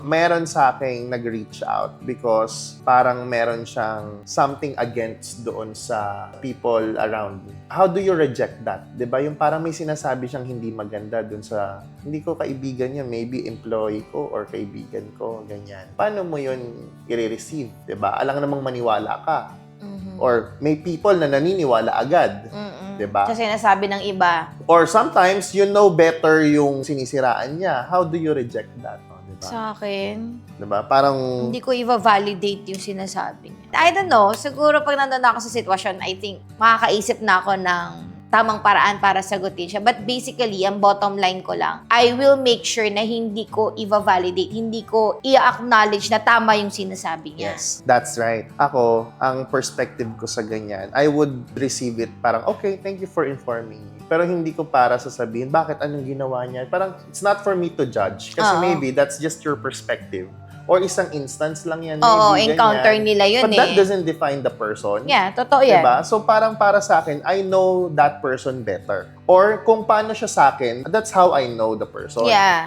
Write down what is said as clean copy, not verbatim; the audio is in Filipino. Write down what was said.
Meron sa akin nag-reach out because parang meron siyang something against doon sa people around me. How do you reject that? 'Di ba? Yung parang may sinasabi siyang hindi maganda doon sa, hindi ko kaibigan yun, maybe employee ko or kaibigan ko, ganyan. Paano mo yun i-receive? 'Di ba? Alang namang maniwala ka. Or may people na naniniwala agad. Diba? Kasi sinasabi ng iba. Or sometimes, you know better yung sinisiraan niya. How do you reject that? Diba? Sa akin, Diba? Parang, hindi ko i-validate yung sinasabi niya. I don't know, siguro pag nandun ako sa sitwasyon, I think makakaisip na ako ng tamang paraan para sagutin siya. But basically, ang bottom line ko lang, I will make sure na hindi ko i-validate, hindi ko i-acknowledge na tama yung sinasabi niya. yes, that's right. Ako, ang perspective ko sa ganyan, I would receive it parang, okay, thank you for informing me. Pero hindi ko para sasabihin, bakit anong ginawa niya? Parang, it's not for me to judge. Kasi Oo. maybe that's just your perspective. Or isang instance lang yan. Oo, maybe encounter ganyan. nila yun But that doesn't define the person. Yeah, totoo yan. Diba? So parang para sa akin, I know that person better. Or kung paano siya sa akin, that's how I know the person. Yeah.